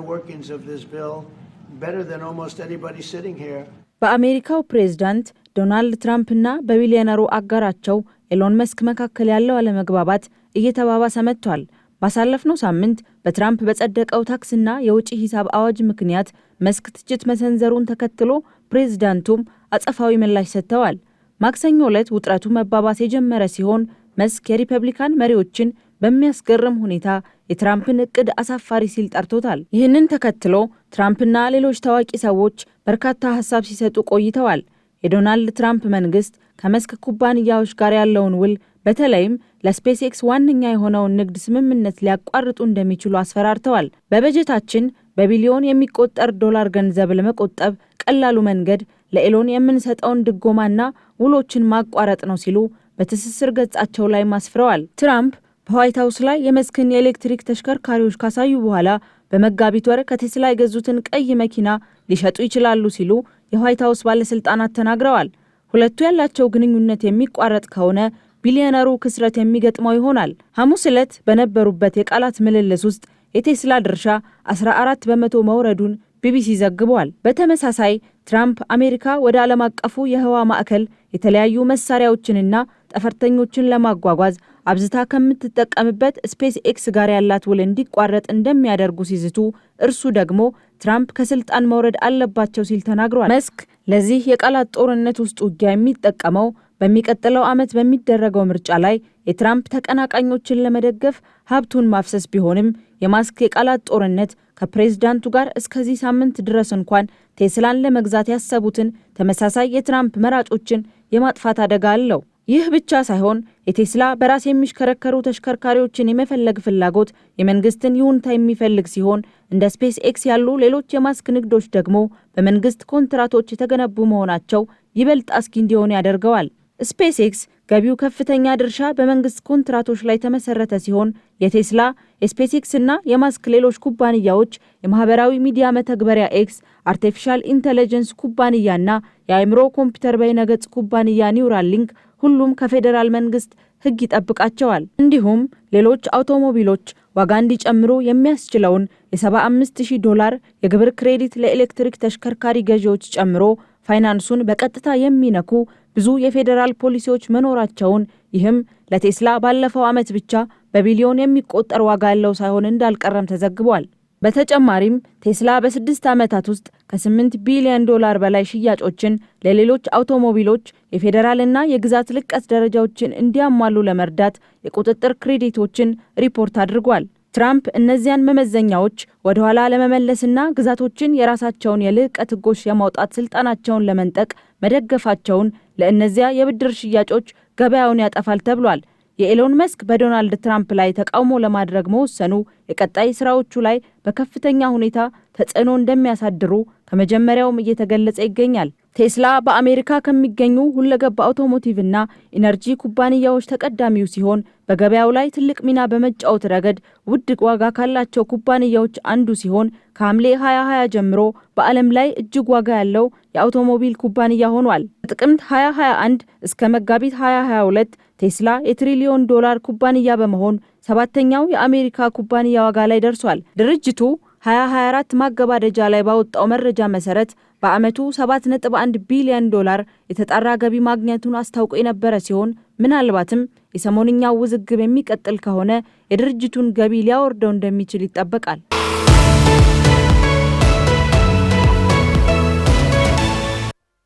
workings of this bill better than almost anybody sitting here. በአሜሪካው ፕሬዝዳንት ዶናልድ ትራምፕና በቢሊዮነሩ አጋራቸው ኤሎን መስክ መካከል ያለው አለመግባባት እየተባባሰ መጥቷል። ባሳለፍነው ሳምንት በትራምፕ በጸደቀው ታክስና የውጪ ሂሳብ አዋጅ ምክንያት መስክ ትችት መሰንዘሩን ተከትሎ ፕሬዝዳንቱም አጸፋዊ ምላሽ ሰጥተዋል። ማክሰኞ ዕለት ውጥረቱ መባባስ የጀመረ ሲሆን መስክ የሪፐብሊካን መሪዎችን በሚያስገርም ሁኔታ የትራምፕን እቅድ አሳፋሪ ሲል ጠርቶታል። ይህንን ተከትሎ ትራምፕና ሌሎች ታዋቂ ሰዎች በርካታ ሐሳብ ሲሰጡ ቆይተዋል። የዶናልድ ትራምፕ መንግስት ከመስክ ኩባንያዎች ጋር ያለውን ውል በተለይም ለስፔስ ኤክስ ዋነኛ የሆነውን ንግድ ስምምነት ሊያቋርጡ እንደሚችሉ አስፈራርተዋል። በበጀታችን በቢሊዮን የሚቆጠር ዶላር ገንዘብ ለመቆጠብ ቀላሉ መንገድ ለኤሎን የምንሰጠውን ድጎማና ውሎችን ማቋረጥ ነው ሲሉ በትስስር ገጻቸው ላይ ማስፍረዋል። ትራምፕ በዋይት ሃውስ ላይ የመስክን የኤሌክትሪክ ተሽከርካሪዎች ካሳዩ በኋላ በመጋቢት ወር ከቴስላ የገዙትን ቀይ መኪና ሊሸጡ ይችላሉ ሲሉ የዋይት ሃውስ ባለስልጣናት ተናግረዋል። ሁለቱ ያላቸው ግንኙነት የሚቋረጥ ከሆነ ቢሊዮነሩ ክስረት የሚገጥመው ይሆናል። ሐሙስ ዕለት በነበሩበት የቃላት ምልልስ ውስጥ የቴስላ ድርሻ 14 በመቶ መውረዱን ቢቢሲ ዘግቧል። በተመሳሳይ ትራምፕ አሜሪካ ወደ ዓለም አቀፉ የህዋ ማዕከል የተለያዩ መሳሪያዎችንና ጠፈርተኞችን ለማጓጓዝ አብዝታ ከምትጠቀምበት ስፔስ ኤክስ ጋር ያላት ውል እንዲቋረጥ እንደሚያደርጉ ሲዝቱ፣ እርሱ ደግሞ ትራምፕ ከስልጣን መውረድ አለባቸው ሲል ተናግሯል። መስክ ለዚህ የቃላት ጦርነት ውስጥ ውጊያ የሚጠቀመው በሚቀጥለው ዓመት በሚደረገው ምርጫ ላይ የትራምፕ ተቀናቃኞችን ለመደገፍ ሀብቱን ማፍሰስ ቢሆንም የማስክ የቃላት ጦርነት ከፕሬዝዳንቱ ጋር እስከዚህ ሳምንት ድረስ እንኳን ቴስላን ለመግዛት ያሰቡትን ተመሳሳይ የትራምፕ መራጮችን የማጥፋት አደጋ አለው። ይህ ብቻ ሳይሆን የቴስላ በራስ የሚሽከረከሩ ተሽከርካሪዎችን የመፈለግ ፍላጎት የመንግስትን ይሁንታ የሚፈልግ ሲሆን እንደ ስፔስ ኤክስ ያሉ ሌሎች የማስክ ንግዶች ደግሞ በመንግስት ኮንትራቶች የተገነቡ መሆናቸው ይበልጥ አስጊ እንዲሆን ያደርገዋል። ስፔስ ኤክስ ገቢው ከፍተኛ ድርሻ በመንግስት ኮንትራቶች ላይ ተመሰረተ ሲሆን የቴስላ፣ የስፔስ ኤክስ እና የማስክ ሌሎች ኩባንያዎች የማህበራዊ ሚዲያ መተግበሪያ ኤክስ፣ አርቲፊሻል ኢንተለጀንስ ኩባንያና የአእምሮ ኮምፒውተር በይነገጽ ኩባንያ ኒውራሊንክ ሁሉም ከፌዴራል መንግስት ህግ ይጠብቃቸዋል። እንዲሁም ሌሎች አውቶሞቢሎች ዋጋ እንዲጨምሩ የሚያስችለውን $75,000 የግብር ክሬዲት ለኤሌክትሪክ ተሽከርካሪ ገዢዎች ጨምሮ ፋይናንሱን በቀጥታ የሚነኩ ብዙ የፌዴራል ፖሊሲዎች መኖራቸውን፣ ይህም ለቴስላ ባለፈው ዓመት ብቻ በቢሊዮን የሚቆጠር ዋጋ ያለው ሳይሆን እንዳልቀረም ተዘግቧል። በተጨማሪም ቴስላ በ6 ዓመታት ውስጥ ከ8 ቢሊዮን ዶላር በላይ ሽያጮችን ለሌሎች አውቶሞቢሎች የፌዴራልና የግዛት ልቀት ደረጃዎችን እንዲያሟሉ ለመርዳት የቁጥጥር ክሬዲቶችን ሪፖርት አድርጓል። ትራምፕ እነዚያን መመዘኛዎች ወደ ኋላ ለመመለስና ግዛቶችን የራሳቸውን የልቀት ህጎች የማውጣት ስልጣናቸውን ለመንጠቅ መደገፋቸውን ለእነዚያ የብድር ሽያጮች ገበያውን ያጠፋል ተብሏል። የኤሎን መስክ በዶናልድ ትራምፕ ላይ ተቃውሞ ለማድረግ መወሰኑ የቀጣይ ስራዎቹ ላይ በከፍተኛ ሁኔታ ተጽዕኖ እንደሚያሳድሩ ከመጀመሪያውም እየተገለጸ ይገኛል። ቴስላ በአሜሪካ ከሚገኙ ሁለገብ አውቶሞቲቭ እና ኢነርጂ ኩባንያዎች ተቀዳሚው ሲሆን በገበያው ላይ ትልቅ ሚና በመጫወት ረገድ ውድ ዋጋ ካላቸው ኩባንያዎች አንዱ ሲሆን ከሐምሌ 2020 ጀምሮ በዓለም ላይ እጅግ ዋጋ ያለው የአውቶሞቢል ኩባንያ ሆኗል። ከጥቅምት 2021 እስከ መጋቢት 2022 ቴስላ $1 ትሪሊዮን ኩባንያ በመሆን ሰባተኛው የአሜሪካ ኩባንያ ዋጋ ላይ ደርሷል። ድርጅቱ 2024 ማገባደጃ ላይ ባወጣው መረጃ መሰረት በአመቱ $7.1 ቢሊዮን የተጣራ ገቢ ማግኘቱን አስታውቆ የነበረ ሲሆን ምናልባትም የሰሞንኛው ውዝግብ የሚቀጥል ከሆነ የድርጅቱን ገቢ ሊያወርደው እንደሚችል ይጠበቃል።